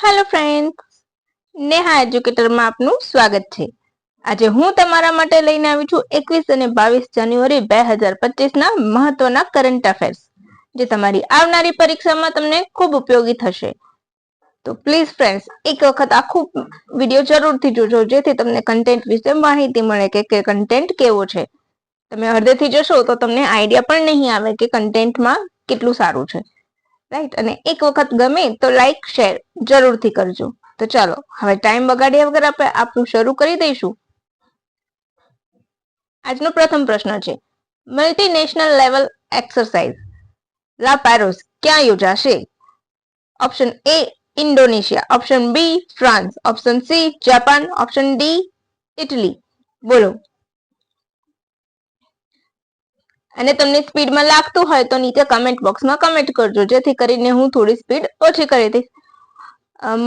Hello friends, Neha એજ્યુકેટરમાં આપનું સ્વાગત છે। આજે હું તમારા માટે લઈને આવી છું 21 અને 22 જાન્યુઆરી 2025 ના મહત્વના કરંટ અફેર્સ, જે તમારી આવનારી પરીક્ષામાં તમને ખૂબ ઉપયોગી થશે। તો પ્લીઝ ફ્રેન્ડ્સ, એક વખત આખું વિડીયો જરૂરથી જોજો, જેથી તમને કન્ટેન્ટ વિશે માહિતી મળે કે કન્ટેન્ટ કેવો છે। તમે અડધેથી જશો તો તમને આઈડિયા પણ નહીં આવે કે કન્ટેન્ટમાં કેટલું સારું છે, રાઈટ। અને એક વખત ગમે તો લાઈક શેર જરૂરથી કરજો। તો ચાલો હવે ટાઈમ બગાડ્યા વગર આપણે આપણું શરૂ કરી દઈશું। આજનો પ્રથમ પ્રશ્ન છે, મલ્ટીનેશનલ લેવલ એક્સરસાઇઝ લા પેરોસ ક્યાં યોજાશે? Option A Indonesia, option B France, option C Japan, option D Italy. બોલો। અને તમને સ્પીડમાં લાગતું હોય તો નીચે કમેન્ટ બોક્સમાં કમેન્ટ કરજો, જેથી કરીને હું થોડી સ્પીડ ઓછી કરી દઈશ।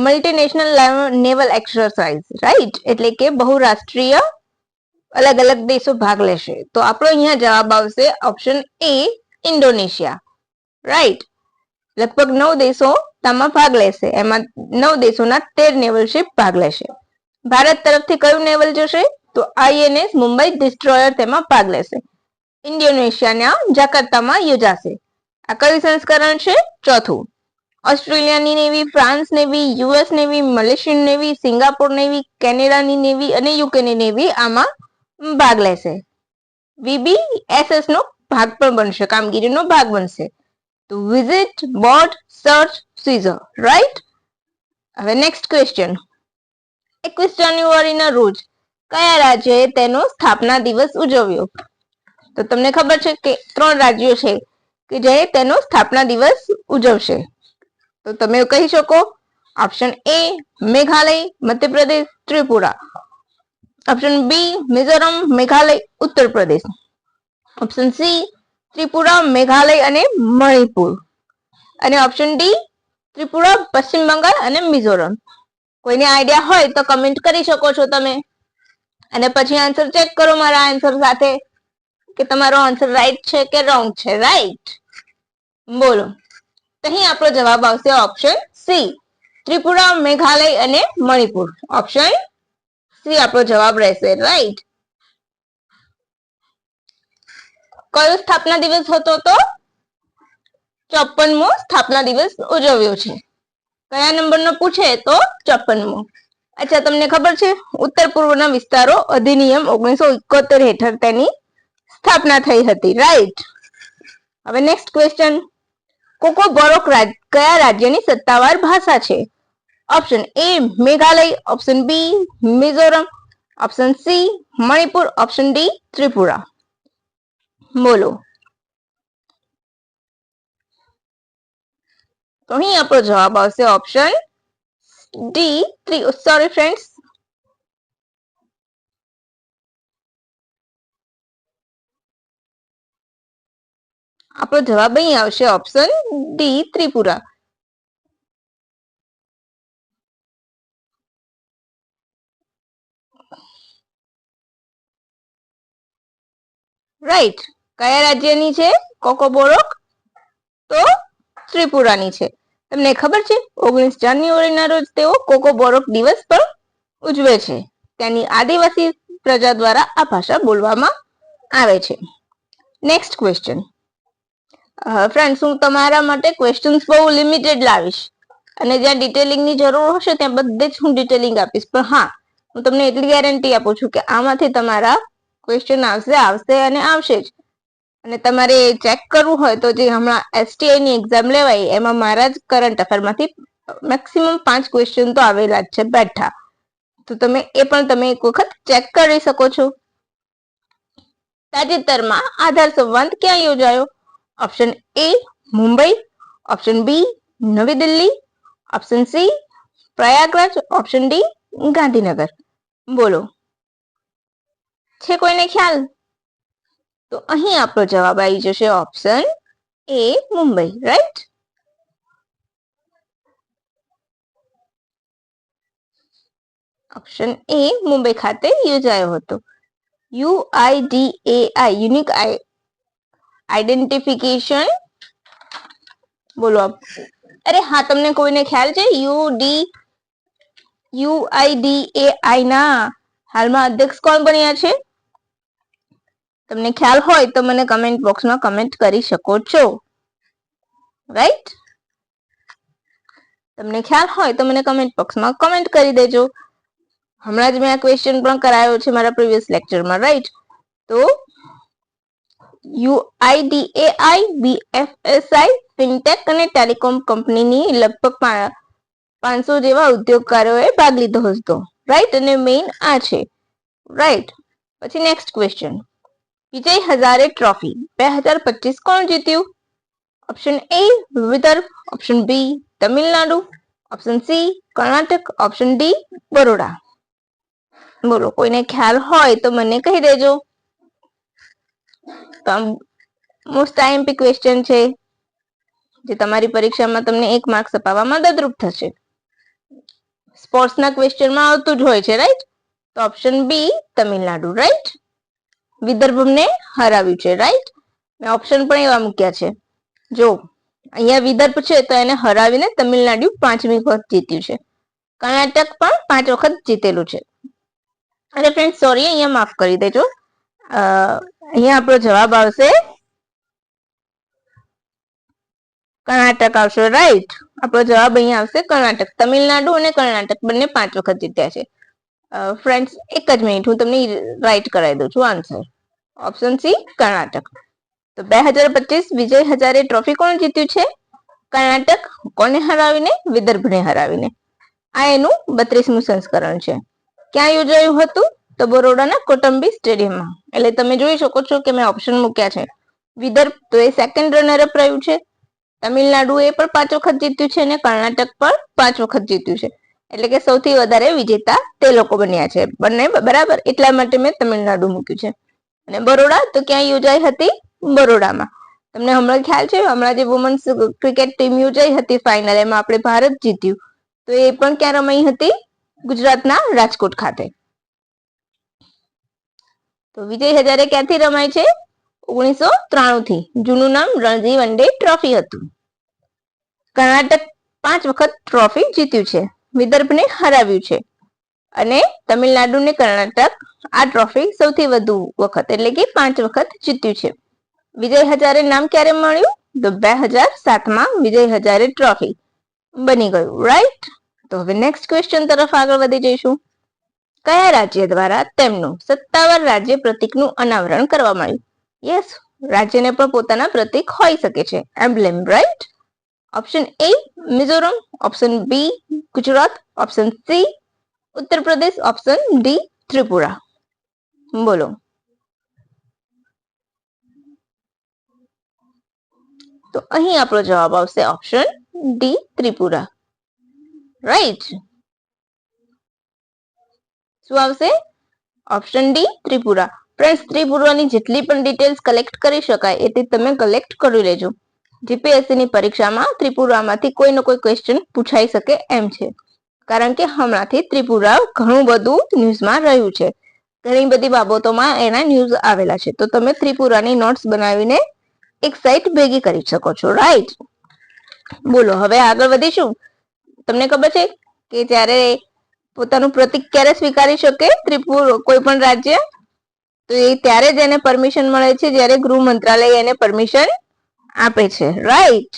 મલ્ટીનેશનલ નેવલ એક્સરસાઇઝ, રાઈટ, એટલે કે બહુરાષ્ટ્રીય અલગ અલગ દેશો ભાગ લેશે। તો આપણો અહીંયા જવાબ આવશે ઓપ્શન એ ઇન્ડોનેશિયા, રાઈટ। લગભગ 9 દેશો તેમાં ભાગ લેશે, એમાં 9 દેશોના 13 નેવલ શિપ ભાગ લેશે। ભારત તરફથી કયું નેવલ જશે? તો આઈએનએસ મુંબઈ ડિસ્ટ્રોયર તેમાં ભાગ લેશે। ઇન્ડોનેશિયાના જાકાર્તામાં યોજાશે। આ કયું સંસ્કરણ છે? ચોથું। ઓસ્ટ્રેલિયાની navy, France navy, US navy, Malaysian navy, Singapore navy, કેનેડાની નેવી અને યુકેની નેવી આમાં ભાગ લેશે। વીબીએસએસ નો ભાગ પણ બનશે, કામગીરીનો ભાગ બનશે। તો visit, board, search, seizure, right. હવે નેક્સ્ટ ક્વેશ્ચન, 21 જાન્યુઆરીના રોજ કયા રાજ્યએ તેનો સ્થાપના દિવસ ઉજવ્યો? તો તમને ખબર છે કે 3 રાજ્યો છે કે જે તેનો સ્થાપના દિવસ ઉજવશે। તો તમે કહી શકો, option A Meghalaya, Madhya Pradesh, Tripura, option B Mizoram, Meghalaya, Uttar Pradesh, option C Tripura, Meghalaya અને મણિપુર, અને ઓપ્શન ડી ત્રિપુરા, પશ્ચિમ બંગાળ અને મિઝોરમ। કોઈને આઈડિયા હોય તો કમેન્ટ કરી શકો છો તમે, અને પછી આન્સર ચેક કરો મારા આન્સર સાથે કે તમારો આન્સર રાઈટ છે કે રોંગ છે, રાઈટ। બોલો। અહીં આપણો જવાબ આવશે ઓપ્શન સી ત્રિપુરા, મેઘાલય અને મણિપુર। ઓપ્શન સી આપણો જવાબ રહેશે, રાઈટ। કયો સ્થાપના દિવસ હતો? તો 54મો સ્થાપના દિવસ ઉજવ્યો છે। કયા નંબરનો પૂછે તો 54મો। અચ્છા, તમને ખબર છે ઉત્તર પૂર્વના વિસ્તારો અધિનિયમ 1971 હેઠળ તેની સ્થાપના થઈ હતી, રાઈટ। હવે નેક્સ્ટ ક્વેશ્ચન, કોકો બોરોક કયા રાજ્યની સત્તાવાર ભાષા છે? Option A Meghalaya, option B Mizoram, option C Manipur, option D Tripura. બોલો। તો અહીં આપણો જવાબ આવશે ઓપ્શન ડી, સોરી ફ્રેન્ડ્સ, આપણો જવાબ અહીં આવશે ઓપ્શન ડી ત્રિપુરા। રાઈટ। કયા રાજ્યની છે કોકો બોરોક? તો ત્રિપુરાની છે। તમને ખબર છે 19 જાન્યુઆરીના રોજ તેઓ કોકો બોરોક દિવસ પણ ઉજવે છે। ત્યાંની આદિવાસી પ્રજા દ્વારા આ ભાષા બોલવામાં આવે છે। નેક્સ્ટ ક્વેશ્ચન, ફ્રેન્ડ્સ, હું તમારા માટે ક્વેશ્ચન્સ બહુ લિમિટેડ લાવીશ, અને જ્યાં ડિટેલિંગની જરૂર હશે ત્યાં બધે જ હું ડિટેલિંગ આપીશ। પણ હા, હું તમને એટલી ગેરંટી આપું છું કે આમાંથી તમારા ક્વેશ્ચન આવશે અને આવશે જ। અને તમારે ચેક કરવું હોય તો જે હમણાં એસટીઆઈ ની એક્ઝામ લેવાય એમાં મારા જ કરંટ અફેરમાંથી મેક્સિમમ 5 ક્વેશ્ચન તો આવેલા જ છે બેઠા। તો તમે એ પણ તમે એક વખત ચેક કરી શકો છો। તાજેતરમાં આધાર સંવાદ ક્યાં યોજાયો? Option A Mumbai, option B નવી Delhi, option C Prayagraj, option D Gandhinagar. બોલો। છે કોઈને ખ્યાલ? તો અહીં આપણો જવાબ આવી જશે option A Mumbai, right. Option A Mumbai ખાતે યોજાયો હતો। યુઆઈડીએઆઈ, યુનિક આઈડેન્ટિફિકેશન, બોલો। અરે હા, તમને કોઈને ખ્યાલ છે? UIDAI ના હાલમાં અધ્યક્ષ કોણ બન્યા છે? તમને ખ્યાલ હોય તો મને કમેન્ટ બોક્સમાં કમેન્ટ કરી શકો છો, રાઈટ? તમને ખ્યાલ હોય તો મને કમેન્ટ બોક્સમાં કમેન્ટ કરી દેજો. હમણાં જ મેં આ ક્વેશ્ચન પણ કરાયો છે મારા પ્રીવિયસ લેક્ચરમાં, રાઈટ? તો UIDAI, BFSI, ફિનટેક અને ટેલિકોમ કંપનીની લગભગ 500 જેવા ઉદ્યોગકારોએ ભાગ લીધો હતો, રાઈટ? અને મેઇન આ છે, રાઈટ? પછી next question, Vijay Hazare trophy 2025 કોણ જીત્યું? Option A Vidarbha, option B Tamil Nadu, option C Karnataka, option D Baroda. બોલો, કોઈને ખ્યાલ હોય તો મને કહી દેજો. મોસ્ટ આઈએમપી ક્વેશ્ચન છે જે તમારી પરીક્ષામાં તમને 1 માર્ક્સ અપાવવામાં મદદરૂપ થશે. સ્પોર્ટ્સના ક્વેશ્ચનમાં આવતું જ હોય છે, રાઈટ? તો ઓપ્શન બી તમિલનાડુ, રાઈટ? વિદર્ભને હરાવ્યું છે, રાઈટ? મેં ઓપ્શન પણ એવા મૂક્યા છે. જો અહીંયા વિદર્ભ છે તો એને હરાવીને તમિલનાડુ 5મી વખત જીત્યું છે. કર્ણાટક પણ 5 વખત જીતેલું છે. અને ફ્રેન્ડ સોરી, અહીંયા માફ કરી દેજો, અહીંયા આપણો જવાબ આવશે કર્ણાટક આવશે, રાઈટ? આપણો જવાબ અહીંયા આવશે કર્ણાટક. તમિલનાડુ અને કર્ણાટક બંને 5 વખત જીત્યા છે. ફ્રેન્ડ્સ એક જ મિનિટ, હું તમને રાઈટ કરાવી દઉં છું આન્સર. Option C Karnataka. તો 2025 વિજય હજારે ટ્રોફી કોણ જીત્યું છે? કર્ણાટક. કોને હરાવીને? વિદર્ભને હરાવીને. આ એનું 32મું સંસ્કરણ છે. ક્યાં યોજાયું હતું? તો બરોડાના કોટંબી સ્ટેડિયમમાં. એટલે તમે જોઈ શકો છો કે મેં ઓપ્શન મૂક્યા છે. વિદર્ભ તો એ સેકન્ડ રનર અપ રહ્યું છે, તમિલનાડુ એ પણ 5 વખત જીત્યું છે અને કર્ણાટક પણ 5 વખત જીત્યું છે. એટલે કે સૌથી વધારે વિજેતા તે લોકો બન્યા છે બંને, બરાબર? એટલા માટે મેં તમિલનાડુ મૂક્યું છે. અને બરોડા તો ક્યાં યોજાઈ હતી? બરોડામાં. તમને હમણાં ખ્યાલ છે, હમણાં જે વુમન્સ ક્રિકેટ ટીમ યોજાઈ હતી ફાઇનલ, એમાં આપણે ભારત જીત્યું, તો એ પણ ક્યાં રમાઈ હતી? ગુજરાતના રાજકોટ ખાતે. તો વિજય હજારે ક્યાંથી રમાય છે? 1993 થી. જૂનું નામ રણજી વનડે ટ્રોફી હતું. કર્ણાટક 5 વખત ટ્રોફી જીત્યું છે, વિદર્ભને હરાવ્યું છે, અને તમિલનાડુ ને કર્ણાટક આ ટ્રોફી સૌથી વધુ વખત એટલે કે 5 વખત જીત્યું છે. વિજય હજારે નામ ક્યારે મળ્યું? તો 2007માં વિજય હજારે ટ્રોફી બની ગયું, રાઈટ? તો હવે નેક્સ્ટ ક્વેશ્ચન તરફ આગળ વધી જઈશું. કયા રાજ્ય દ્વારા તેમનું સત્તાવાર રાજ્ય પ્રતીકનું અનાવરણ કરવામાં આવ્યું? યસ, રાજ્યને પણ પોતાના પ્રતીક હોઈ શકે છે, emblem, right? Option A Mizoram, option B Gujarat, option C Uttar Pradesh, option D Tripura. બોલો. તો અહીં આપણો જવાબ આવશે ઓપ્શન ડી ત્રિપુરા, રાઈટ? શું આવશે? Option D Tripura. ફ્રેન્ડ્સ, ત્રિપુરાની જેટલી પણ ડિટેલ્સ કલેક્ટ કરી શકાય એ તમે કલેક્ટ કરી લેજો. જીપીએસસી ની પરીક્ષામાં ત્રિપુરામાંથી કોઈનો કોઈ ક્વેશ્ચન પૂછાઈ શકે એમ છે, કારણ કે હમણાંથી ત્રિપુરા ઘણું બધું ન્યૂઝમાં રહ્યું છે, ઘણી બધી બાબતોમાં એના ન્યૂઝ આવેલા છે. તો તમે ત્રિપુરાની નોટ્સ બનાવીને એક સાઇટ ભેગી કરી શકો છો, રાઈટ? બોલો, હવે આગળ વધીશું. તમને ખબર છે કે જ્યારે પોતાનું પ્રતીક ક્યારે સ્વીકારી શકે ત્રિપુરા કોઈ પણ રાજ્ય? તો એ ત્યારે જ એને પરમિશન મળે છે જ્યારે ગૃહ મંત્રાલય એને પરમિશન આપે છે, રાઈટ?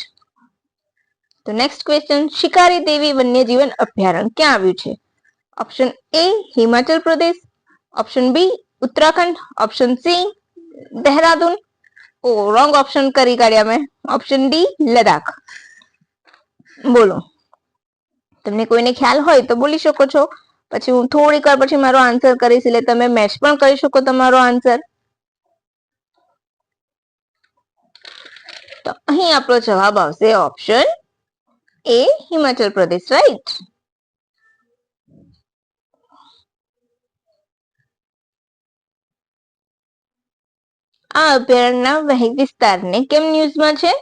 તો નેક્સ્ટ ક્વેશ્ચન, શિકારી દેવી વન્યજીવન અભયારણ્ય ક્યાં આવ્યું છે? Option A Himachal Pradesh, option B Uttarakhand, option C Dehradun. ઓ રોંગ ઓપ્શન કરી કાઢ્યા મેં. Option D Ladakh. બોલો, તમને કોઈને ખ્યાલ હોય તો બોલી શકો છો, પછી હું થોડીક વાર પછી મારો આન્સર કરીશ એટલે તમે મેચ પણ કરી શકો તમારો આન્સર. તો અહીં આપણો જવાબ આવશે option A Himachal Pradesh, right? આ અભયારણ્યના વિસ્તારને કેમ ન્યૂઝમાં છે?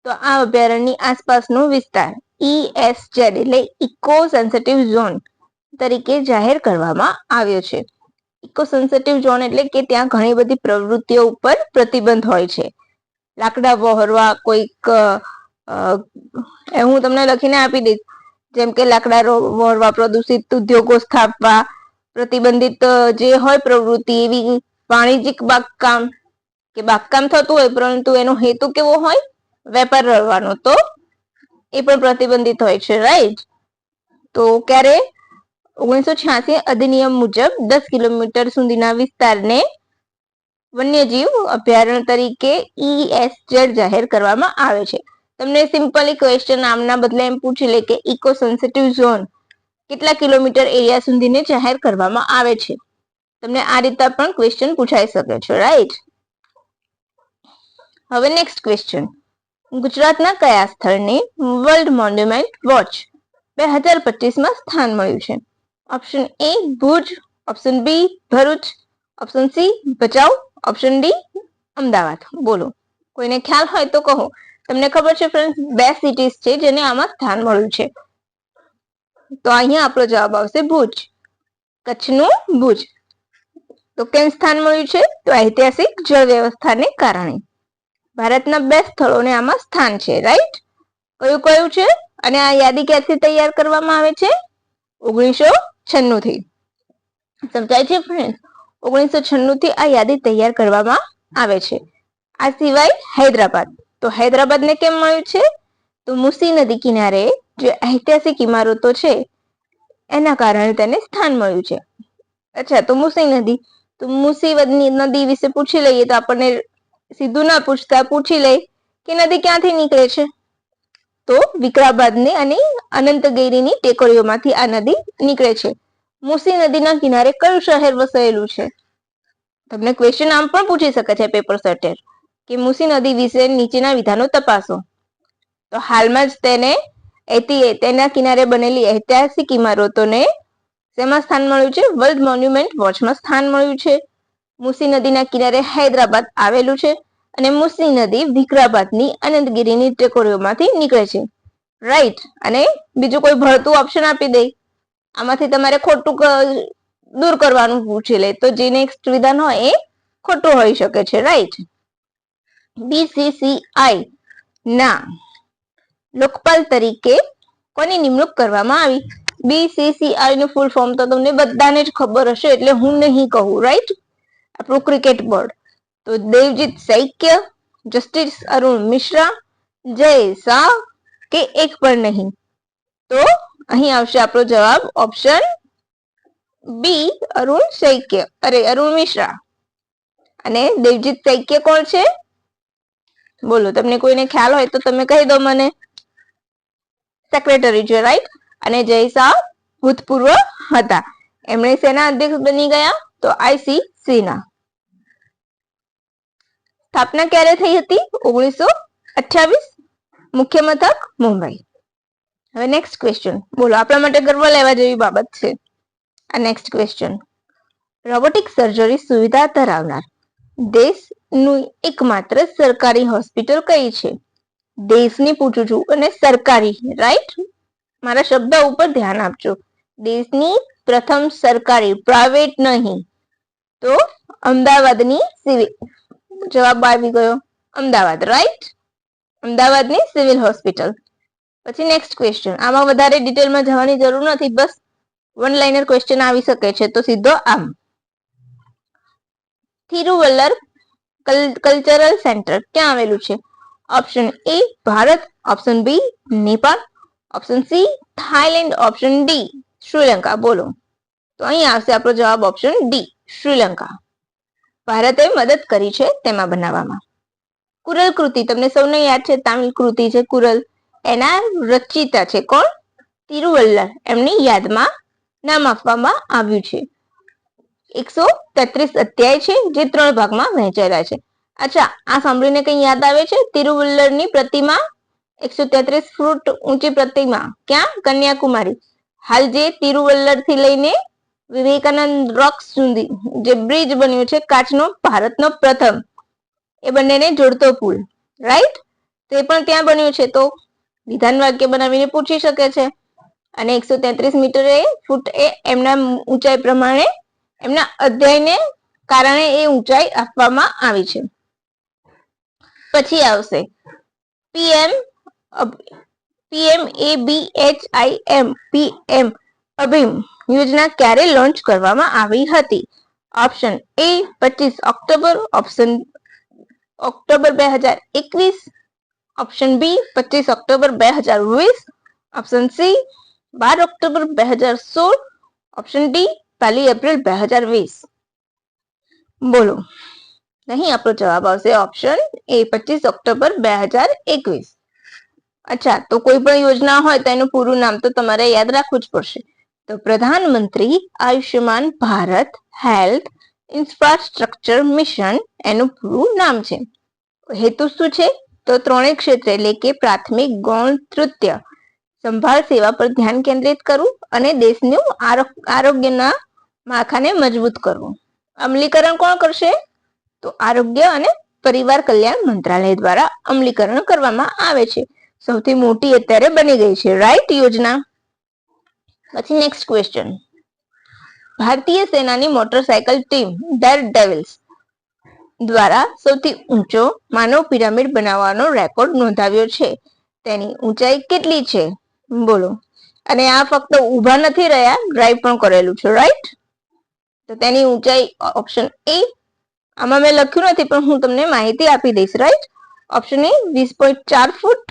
તો આ અભયારણ્યની આસપાસનો વિસ્તાર ESZ એટલે ઇકો સેન્સિટિવ ઝોન તરીકે જાહેર કરવામાં આવ્યો છે. ઇકો સેન્સિટિવ ઝોન એટલે કે ત્યાં ઘણી બધી પ્રવૃત્તિઓ ઉપર પ્રતિબંધ હોય છે. લાકડા વહોરવા, કોઈક હું તમને લખીને આપી દઈશ જેમ કે લાકડા વાળવા, પ્રદૂષિત ઉદ્યોગો સ્થાપવા, પ્રતિબંધિત જે હોય પ્રવૃત્તિ એવી વાણિજ્યિક બાગકામ કે બાગકામ થતું હોય પરંતુ એનો હેતુ કેવો હોય, વેપાર કરવાનો, તો એ પણ પ્રતિબંધિત હોય છે, રાઈટ. તો ક્યારે 1986 અધિનિયમ મુજબ 10 કિલોમીટર સુધીના વિસ્તારને વન્યજીવ અભયારણ્ય તરીકે EEZ જાહેર કરવામાં આવે છે. તમને સિમ્પલી ક્વેશ્ચન આમના બદલે એમ પૂછી લે કે ઇકો સેન્સિટિવ ઝોન કેટલા કિલોમીટર એરિયા સુધીને જાહેર કરવામાં આવે છે. તમને આ રીતે પણ ક્વેશ્ચન પૂછાઈ શકે છે, રાઈટ. હવે નેક્સ્ટ ક્વેશ્ચન, ગુજરાતના કયા સ્થળને વર્લ્ડ મોન્યુમેન્ટ વોચ 2025 સ્થાન મળ્યું છે? Option A Bhuj, option B Bharuch, option C Bhachau, option D Ahmedabad. બોલો, કોઈને ખ્યાલ હોય તો કહો. તમને ખબર છે ફ્રેન્ડ્સ, 2 સિટીઝ છે જેને આમાં સ્થાન મળ્યું છે. તો અહીંયા આપણો જવાબ આવશે ભુજ, કચ્છનું ભુજ. તો કેમ સ્થાન મળ્યું છે? તો ઐતિહાસિક જળ વ્યવસ્થાને કારણે. ભારતના 2 સ્થળોને આમાં સ્થાન છે, રાઈટ. કયું કયું છે અને આ યાદી ક્યાંથી તૈયાર કરવામાં આવે છે? 1996 થી. સમજાય છે ફ્રેન્ડ? 1996 થી આ યાદી તૈયાર કરવામાં આવે છે. આ સિવાય હૈદરાબાદ, તો હૈદરાબાદને કેમ મળ્યું છે? તો મુસી નદી કિનારે જે ઐતિહાસિક ઇમારતો છે એના કારણે તેને સ્થાન મળ્યું છે. અચ્છા, તો મુસી નદી, તો મુસી નદી વિશે પૂછી લઈએ તો આપણને સીધું ના પૂછતા પૂછી લે કે નદી ક્યાંથી નીકળે છે? તો વિકારાબાદની અને અનંતગીરીની ટેકરીઓમાંથી આ નદી નીકળે છે. મુસી નદીના કિનારે કયું શહેર વસાયેલું છે? તમને ક્વેશ્ચન આમ પણ પૂછી શકે છે પેપર સેટર કે મુસી નદી વિશે નીચેના વિધાનો તપાસો. તો હાલમાં જ તેના કિનારે બનેલી ઐતિહાસિક ઇમારતોને શેમાં સ્થાન મળ્યું છે? વર્લ્ડ મોન્યુમેન્ટ વોચમાં સ્થાન મળ્યું છે. મુસી નદીના કિનારે હૈદરાબાદ આવેલું છે અને મુસી નદી વિકારાબાદની અનંતગીરીની ટેકરીઓમાંથી નીકળે છે, રાઈટ. અને બીજું કોઈ ભળતું ઓપ્શન આપી દે, આમાંથી તમારે ખોટું દૂર કરવાનું પૂછી લે તો જે નેક્સ્ટ વિધાન હોય એ ખોટું હોઈ શકે છે, રાઈટ. BCCI ના લોકપાલ તરીકે કોની નિમણૂક કરવામાં આવી? BCCI નું ફૂલ ફોર્મ તો તમને બધાને જ ખબર હશે એટલે હું નહીં કહું, રાઈટ. આપણું ક્રિકેટ બોર્ડ. તો દેવજીત સૈક્ય, જસ્ટિસ અરુણ મિશ્રા, જય શાહ કે એક પણ નહીં? તો અહીં આવશે આપણો જવાબ ઓપ્શન બી અરુણ સૈક્ય, અરુણ મિશ્રા. અને દેવજીત સૈક્ય કોણ છે? બોલો, તમને કોઈને ખ્યાલ હોય તો તમે કહી દો મને. સેક્રેટરી છે, રાઈટ. અને જય શાહ ભૂતપૂર્વ હતા. એમણે સેના અધ્યક્ષ બની ગયા? તો ICC ના. સ્થાપના ક્યારે થઈ હતી? 1928. મુખ્ય મથક મુંબઈ. હવે નેક્સ્ટ ક્વેશ્ચન, બોલો, આપણા માટે ગર્વ લેવા જેવી બાબત છે આ નેક્સ્ટ ક્વેશ્ચન. રોબોટિક સર્જરી સુવિધા ધરાવનાર દેશનું એકમાત્ર સરકારી હોસ્પિટલ કઈ છે? દેશની પૂછું છું અને સરકારી, રાઈટ. મારા શબ્દ ઉપર ધ્યાન આપજો. દેશની પ્રથમ સરકારી, પ્રાઇવેટ નહીં. તો અમદાવાદની સિવિલ. જવાબ આવી ગયો અમદાવાદ, રાઈટ. અમદાવાદની સિવિલ હોસ્પિટલ. પછી નેક્સ્ટ ક્વેશ્ચન, આમાં વધારે ડિટેલમાં જવાની જરૂર નથી, બસ વન લાઇનર ક્વેશ્ચન આવી શકે છે તો સીધો આમ. તિરુવલ્લર કલ્ચરલ સેન્ટર ક્યાં આવેલું છે? Option A Bharat, option B Nepal, option C Thailand, option D Sri Lanka. બોલો, તો અહીં આવશે આપણો જવાબ ઓપ્શન ડી શ્રીલંકા. ભારતે મદદ કરી છે તેમાં બનાવવામાં. કુરલ કૃતિ તમને સૌને યાદ છે, તામિલ કૃતિ છે કુરલ. એના રચયિતા છે કોણ? તિરુવલ્લર. એમની યાદમાં નામ આપવામાં આવ્યું છે. 133 અધ્યાય છે જે 3 ભાગમાં વહેંચાયેલા છે. અચ્છા, આ સાંભળીને કઈ યાદ આવે છે? તિરુવલ્લરની પ્રતિમા 133 ફૂટ ઊંચી પ્રતિમા ક્યાં? કન્યાકુમારી. હાલ જે તિરુવલ્લર થી લઈને વિવેકાનંદ રોક્સ સુધી જે બ્રિજ બન્યો છે કાચનો, ભારતનો પ્રથમ, એ બંનેને જોડતો પુલ, રાઈટ. તે પણ ત્યાં બન્યું છે. તો વિધાન વાક્ય બનાવીને પૂછી શકે છે. અને 133 મીટર ફૂટ એ એમના ઊંચાઈ પ્રમાણે, એમના અધ્યાયને કારણે એ ઊંચાઈ આપવામાં આવી છે. પછી આવશે PMABHIM PM અભિમ યોજના ક્યારે લોન્ચ કરવામાં આવી હતી? Option A 25 October, option October 2021, option B 25 October 2020, option C 12 October 2016, option D 1 April 2020. બોલો. નહીં, આપણો જવાબ આવશે ઓપ્શન એ 25 ઓક્ટોબર 2021. અચ્છા, તો કોઈ પણ યોજના હોય તો એનું પૂરું નામ તો તમારે યાદ રાખવું જ પડશે. તો પ્રધાનમંત્રી Ayushman Bharat health infrastructure mission એનું પૂરું નામ છે. હેતુ શું છે? તો ત્રણેય ક્ષેત્ર એટલે કે પ્રાથમિક, ગૌણ, તૃતીય સંભાળ સેવા પર ધ્યાન કેન્દ્રિત કરવું અને દેશનું આરોગ્યના માળખાને મજબૂત કરવું. અમલીકરણ કોણ કરશે? તો આરોગ્ય અને પરિવાર કલ્યાણ મંત્રાલય દ્વારા અમલીકરણ કરવામાં આવે છે. સૌથી મોટી અત્યારે બની ગઈ છે, રાઈટ યોજના. પછી નેક્સ્ટ ક્વેશ્ચન. ભારતીય સેનાની મોટરસાયકલ ટીમ ડેર ડેવિલ્સ દ્વારા સૌથી ઊંચો માનવ પિરામિડ બનાવવાનો રેકોર્ડ નોંધાવ્યો છે. તેની ઊંચાઈ કેટલી છે? બોલો. અને આ ફક્ત ઊભા નથી રહ્યા, ડ્રાઈવ પણ કરેલું છે, રાઈટ. તો તેની ઊંચાઈ ઓપ્શન એ, આમાં મેં લખ્યું નથી પણ હું તમને માહિતી આપી દઈશ, right. Option A 20.4 foot,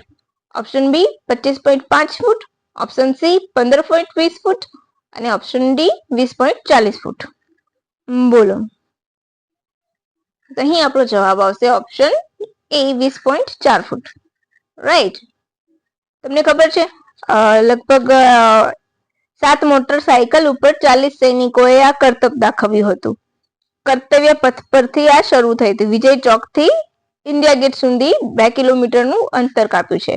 option B 25.5 foot, option C 15.20 foot અને ઓપ્શન ડી 20.40 ફૂટ. બોલો. તો અહીં આપણો જવાબ આવશે ઓપ્શન એ 20.4 ફૂટ, રાઈટ. તમને ખબર છે લગભગ 7 મોટરસાયકલ ઉપર 40 સૈનિકોએ આ કરતબ દાખવ્યું હતું. કર્તવ્ય પથ પરથી આ શરૂ થઈ હતી. વિજય ચોક થી ઇન્ડિયા ગેટ સુધી 2 કિલોમીટરનું અંતર કાપ્યું છે,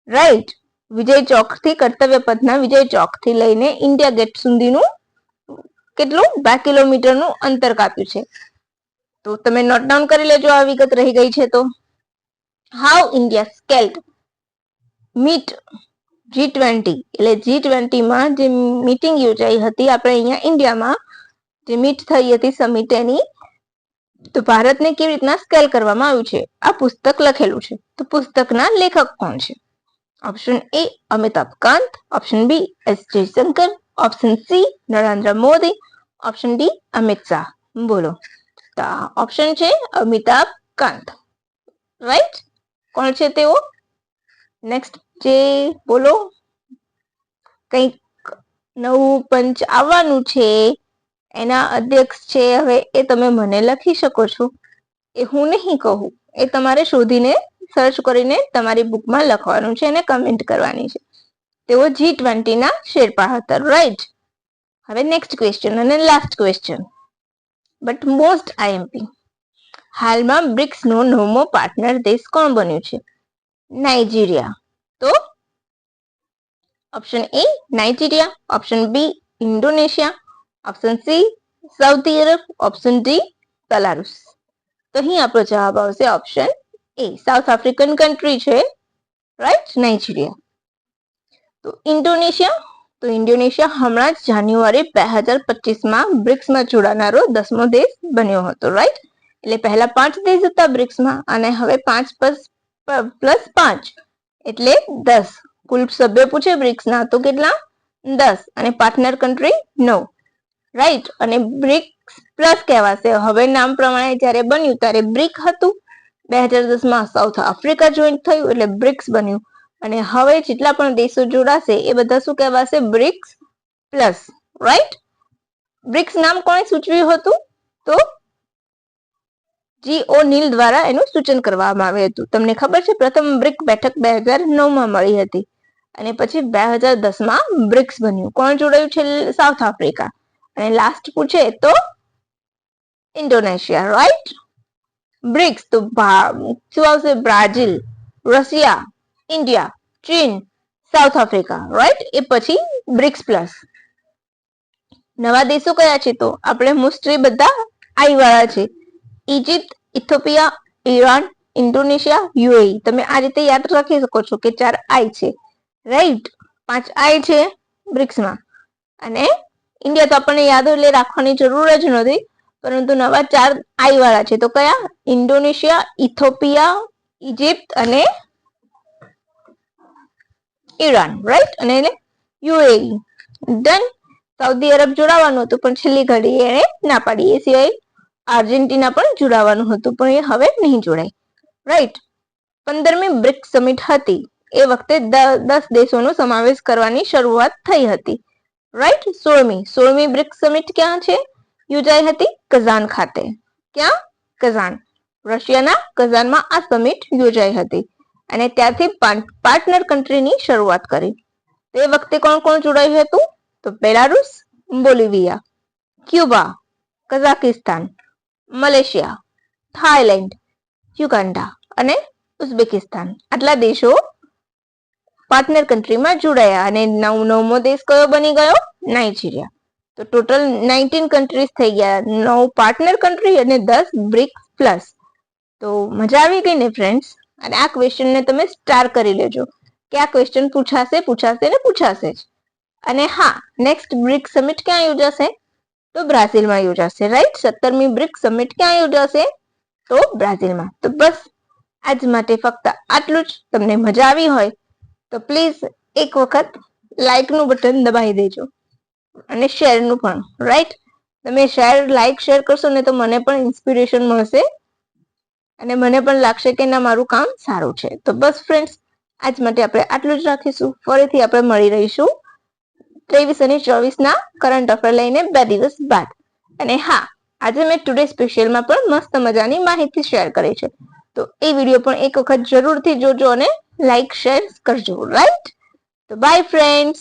રાઈટ. વિજય ચોક થી કર્તવ્ય પથના વિજય ચોક થી લઈને ઇન્ડિયા ગેટ સુધીનું કેટલું 2 કિલોમીટરનું અંતર કાપ્યું છે. તો તમે નોટ ડાઉન કરી લેજો, આ વિગત રહી ગઈ છે તો. હાઉ ઇન્ડિયા સ્કેલ્ડ મીટ G20 એટલે G20 માં જે મીટિંગ યોજાઈ હતી આપણે અહીંયા ઇન્ડિયામાં, જે મીટ થઈ હતી સમિટ એની, તો ભારતને કેવી રીતના સ્કેલ કરવામાં આવ્યું છે આ પુસ્તક લખેલું છે. તો પુસ્તકના લેખક કોણ છે? Option A Amitabh Kant, option B S Jaishankar, option C Narendra Modi, option D Amit Shah. બોલો. તો ઓપ્શન છે અમિતાભ કાંત, રાઈટ. કોણ છે તેઓ? નેક્સ્ટ જે બોલો, કંઈક નવું પંચ આવવાનું છે, એના અધ્યક્ષ છે. હવે એ તમે મને લખી શકો છો, એ હું નહીં કહું, એ તમારે શોધીને સર્ચ કરીને તમારી બુકમાં લખવાનું છે અને કમેન્ટ કરવાની છે. તેઓ G20 ના શેરપા હતા, રાઈટ. હવે નેક્સ્ટ ક્વેશ્ચન અને last question, but most IMP. હાલમાં બ્રિક્સ નો 9મો પાર્ટનર દેશ કોણ બન્યું છે? નાઇજીરિયા. તો option A Nigeria, option B Indonesia, option C Saudi Arab, option D Belarus. તો અહીં આપણો જવાબ આવશે option A, South African country છે, રાઈટ, નાઇજીરિયા. તો ઇન્ડોનેશિયા હમણાં જ જાન્યુઆરી 2025માં બ્રિક્સમાં જોડાનારો 10મો દેશ બન્યો હતો, રાઈટ. એટલે પહેલા 5 દેશ હતા બ્રિક્સમાં અને હવે 5 પ્લસ 5 એટલે 10 કુલ સભ્ય પૂછે બ્રિક્સના તો કેટલા? 10 અને પાર્ટનર કન્ટ્રી 9, રાઈટ. અને બ્રિક્સ પ્લસ કહેવાશે. હવે નામ પ્રમાણે જ્યારે બન્યું ત્યારે બ્રિક હતું, 2010માં સાઉથ આફ્રિકા જોઈન થયું એટલે બ્રિક્સ બન્યું. અને હવે જેટલા પણ દેશો જોડાશે એ બધા શું કહેવાશે? BRICS plus, right. બ્રિક્સ નામ કોણે સૂચવ્યું હતું? તો G.O. નીલ દ્વારા એનું સૂચન કરવામાં આવ્યું હતું. તમને ખબર છે પ્રથમ બ્રિક બેઠક 2009માં મળી હતી અને પછી 2010માં બ્રિક્સ બન્યું. કોણ જોડાયું છે? South Africa. અને લાસ્ટ પૂછે તો ઇન્ડોનેશિયા, રાઈટ. બ્રિક્સ તો શું આવશે? બ્રાઝિલ, રશિયા, ઇન્ડિયા, ચીન, સાઉથ આફ્રિકા, રાઈટ. એ પછી બ્રિક્સ પ્લસ. નવા દેશો કયા છે? તો આપણે મોસ્ટલી બધા આઈ વાળા છે. Egypt, Ethiopia, Iran, Indonesia, UAE. તમે આ રીતે યાદ રાખી શકો છો કે 4 આઈ છે, રાઈટ. 5 આઈ છે બ્રિક્સમાં. અને ઇન્ડિયા તો આપણને યાદ એટલે રાખવાની જરૂર જ નથી, પરંતુ નવા 4 આઈ વાળા છે. તો કયા? ઇન્ડોનેશિયા, ઇથોપિયા, ઇજિપ્ત અને ઈરાન, રાઈટ, અને યુએઈ ડન. સાઉદી અરબ જોડાવાનું હતું પણ છેલ્લી ઘડીએ એને ના પાડી. એ સિવાય આર્જેન્ટિના પણ જોડાવાનું હતું પણ એ હવે નહીં જોડાય, રાઈટ. 15મી બ્રિક્સ સમિટ હતી એ વખતે 10 દેશોનો સમાવેશ કરવાની શરૂઆત થઈ હતી, રાઈટ. 16મી બ્રિક્સ સમિટ ક્યાં છે યોજાઈ હતી? કઝાન ખાતે. ક્યાં? કઝાન, રશિયાના કઝાનમાં આ સમિટ યોજાઈ હતી અને ત્યારથી પાર્ટનર કન્ટ્રીની શરૂઆત કરી. તે વખતે કોણ કોણ જોડાયું હતું? તો Belarus, Bolivia, Cuba, Kazakhstan, Malaysia, Thailand, Uganda અને ઉઝબેકિસ્તાન. આટલા દેશો પાર્ટનર કન્ટ્રીમાં જોડાયા અને નવમો દેશ કયો બની ગયો? નાઇજીરિયા. તો ટોટલ 19 કન્ટ્રીઝ થઈ ગયા, 9 પાર્ટનર કન્ટ્રી અને 10 બ્રિક્સ પ્લસ. તો મજા આવી ગઈ ને ફ્રેન્ડ્સ? અને આ ક્વેશ્ચનને તમે સ્ટાર કરી લેજો કે આ ક્વેશ્ચન પૂછાશે જ. અને હા, નેક્સ્ટ બ્રિક્સ સમિટ ક્યાં યોજાશે? તો બ્રાઝિલમાં યોજાશે, રાઈટ. 17મી બ્રિક્સ સમિટ ક્યાં યોજાશે? તો બ્રાઝિલમાં. તો બસ આજ માટે ફક્ત આટલું જ. તમને મજા આવી હોય તો પ્લીઝ એક વખત લાઈકનું બટન દબાવી દેજો અને શેરનું પણ, રાઈટ. તમે લાઈક શેર કરશો ને તો મને પણ ઇન્સ્પિરેશન મળશે અને મને પણ લાગશે કે ના, મારું કામ સારું છે. તો બસ ફ્રેન્ડ્સ, આજ માટે આપણે આટલું જ રાખીશું. ફરીથી આપણે મળી રહીશું 23 અને 24ના કરંટ અફેર લઈને 2 દિવસ બાદ. અને હા, આજે મેં ટુડે સ્પેશિયલમાં પણ મસ્ત મજાની માહિતી શેર કરી છે. તો એ વિડીયો પણ એક વખત જરૂરથી જોજો અને લાઈક શેર કરજો, રાઈટ. તો બાય ફ્રેન્ડ્સ.